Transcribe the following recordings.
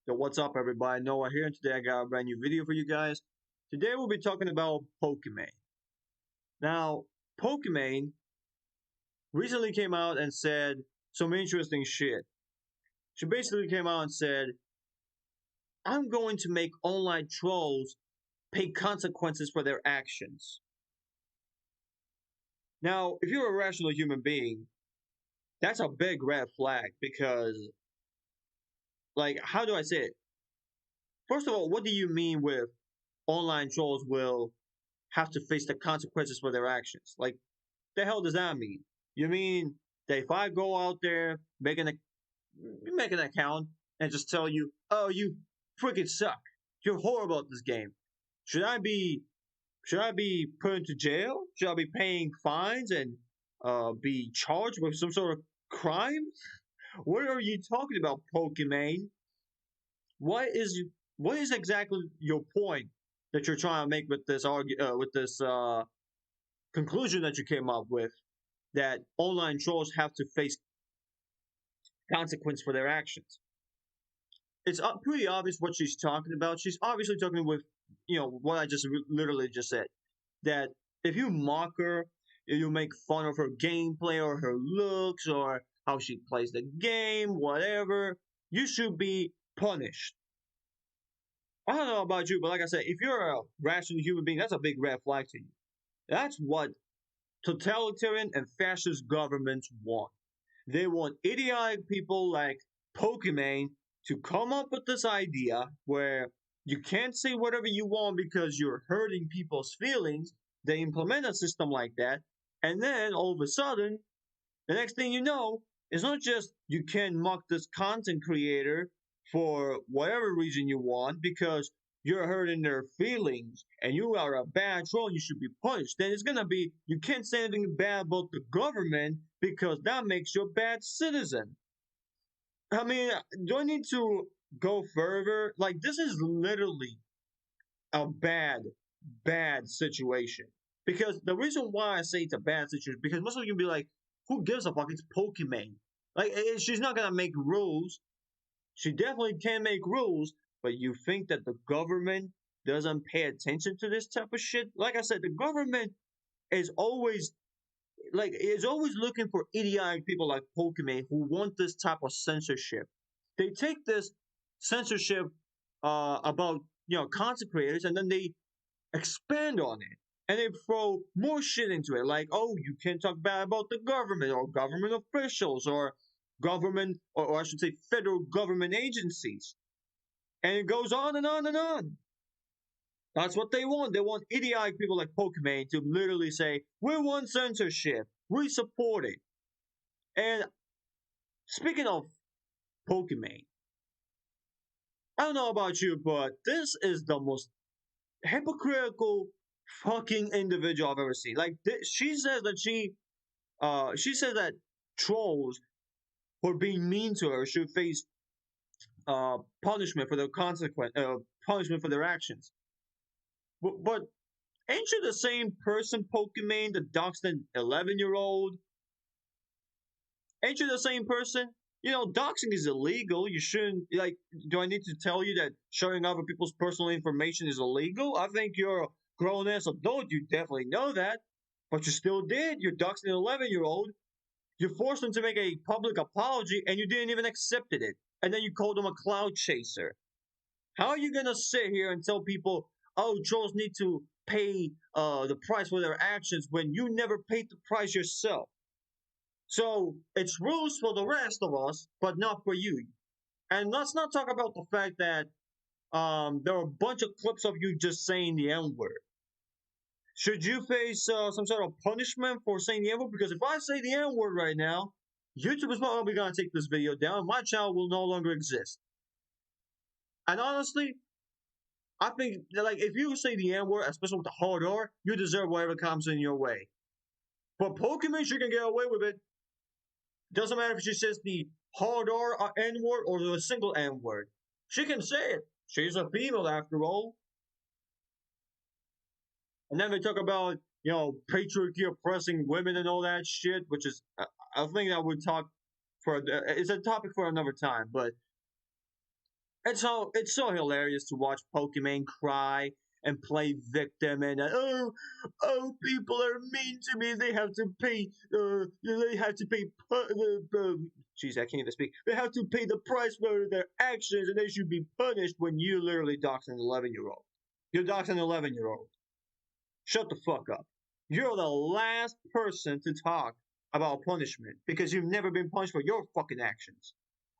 So what's up, everybody? Noah here, and today I got a brand new video for you guys. Today we'll be talking about Pokimane. Now, Pokimane recently came out and said some interesting shit. She basically came out and said, "I'm going to make online trolls pay consequences for their actions." Now, if you're a rational human being, that's a big red flag because, like, how do I say it? First of all, what do you mean with online trolls will have to face the consequences for their actions? Like, the hell does that mean? You mean that if I go out there, make an account and just tell you, oh, you freaking suck. You're horrible at this game. Should I be should I be put into jail? Should I be paying fines and be charged with some sort of crime? What are you talking about, Pokimane? What is what is exactly your point that you're trying to make with this conclusion that you came up with, that online trolls have to face consequence for their actions? It's pretty obvious what she's talking about. She's obviously talking with, what I just literally just said. That if you mock her, if you make fun of her gameplay or her looks or how she plays the game, whatever, you should be punished. I don't know about you, but like I said, if you're a rational human being, that's a big red flag to you. That's what totalitarian and fascist governments want. They want idiotic people like Pokimane to come up with this idea where you can't say whatever you want because you're hurting people's feelings. They implement a system like that, and then all of a sudden, the next thing you know, it's not just you can mock this content creator for whatever reason you want because you're hurting their feelings and you are a bad troll and you should be punished. Then it's gonna be you can't say anything bad about the government because that makes you a bad citizen. I mean, do I need to go further? Like, this is literally a bad situation. Because the reason why I say it's a bad situation, because most of you be like, who gives a fuck? It's Pokimane. Like, she's not gonna make rules. She definitely can make rules, but you think that the government doesn't pay attention to this type of shit? Like I said, the government is always is always looking for idiotic people like Pokimane who want this type of censorship. They take this censorship about content creators and then they expand on it and they throw more shit into it, like, oh, you can't talk bad about the government or government officials or government, or I should say federal government agencies, and it goes on and on and on. That's what they want. They want idiotic people like Pokimane to literally say, we want censorship, we support it. And speaking of Pokimane, I don't know about you, but this is the most hypocritical fucking individual I've ever seen. Like, she says that she says that trolls for being mean to her should face punishment for their punishment for their actions. But ain't you the same person, Pokimane, the doxed 11-year-old? Ain't you the same person? Doxing is illegal. You shouldn't, like, do I need to tell you that showing other people's personal information is illegal? I think you're a grown ass adult. You definitely know that. But you still did. You're doxing an 11-year-old. You forced them to make a public apology and you didn't even accept it. And then you called them a cloud chaser. How are you going to sit here and tell people, oh, trolls need to pay the price for their actions when you never paid the price yourself? So it's rules for the rest of us, but not for you. And let's not talk about the fact that there are a bunch of clips of you just saying the N word. Should you face some sort of punishment for saying the N word? Because if I say the N word right now, YouTube is probably going to take this video down. My channel will no longer exist. And honestly, I think that, like, if you say the N word, especially with the hard R, you deserve whatever comes in your way. But Pokimane, she can get away with it. Doesn't matter if she says the hard R N word or the single N word. She can say it. She's a female after all. And then they talk about, patriarchy oppressing women and all that shit, which is, I think that would talk for, it's a topic for another time. But It's so hilarious to watch Pokimane cry and play victim and people are mean to me. They have to pay jeez, I can't even speak. They have to pay the price for their actions and they should be punished when you literally dox an 11-year-old. You're doxing an 11-year-old. Shut the fuck up. You're the last person to talk about punishment because you've never been punished for your fucking actions.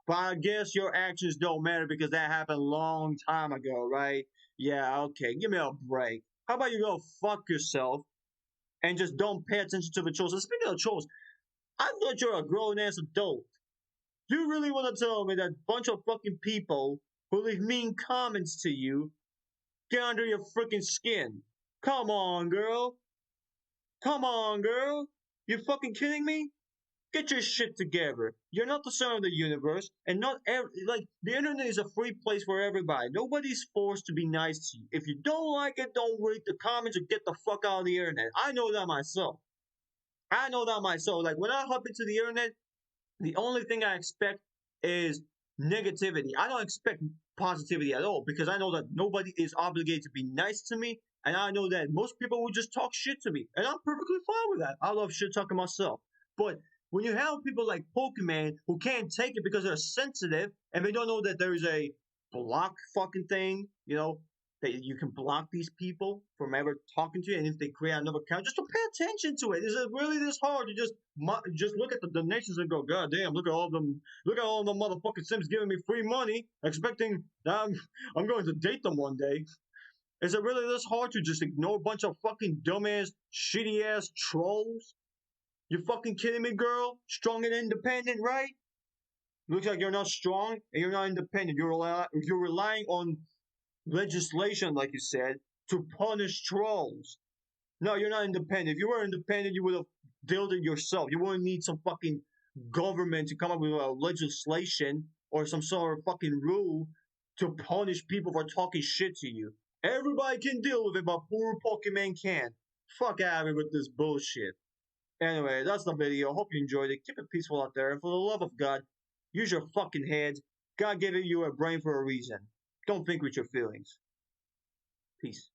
But I guess your actions don't matter because that happened a long time ago, right? Yeah, okay. Give me a break. How about you go fuck yourself and just don't pay attention to the chores? And speaking of chores, I thought you're a grown ass adult. You really want to tell me that bunch of fucking people who leave mean comments to you get under your freaking skin? Come on, girl. Come on, girl. You fucking kidding me? Get your shit together. You're not the center of the universe, and not like the internet is a free place for everybody. Nobody's forced to be nice to you. If you don't like it, don't read the comments or get the fuck out of the internet. I know that myself. I know that myself. Like when I hop into the internet, the only thing I expect is negativity. I don't expect positivity at all because I know that nobody is obligated to be nice to me, and I know that most people will just talk shit to me, and I'm perfectly fine with that. I love shit talking myself, but when you have people like Pokimane who can't take it because they're sensitive and they don't know that there is a block fucking thing, that you can block these people from ever talking to you, and if they create another account, just to pay attention to it. Is it really this hard to just look at the donations and go, God damn, look at all the motherfucking Sims giving me free money, expecting that I'm going to date them one day. Is it really this hard to just ignore a bunch of fucking dumbass, shitty ass trolls? You fucking kidding me, girl? Strong and independent, right? Looks like you're not strong and you're not independent. You're relying on legislation, like you said, to punish trolls. No, you're not independent. If you were independent, you would have dealt it yourself. You wouldn't need some fucking government to come up with a legislation or some sort of fucking rule to punish people for talking shit to you. Everybody can deal with it, but poor Pokemon can't. Fuck out of here with this bullshit. Anyway, that's the video. Hope you enjoyed it. Keep it peaceful out there. And for the love of God, use your fucking head. God gave you a brain for a reason. Don't think with your feelings. Peace.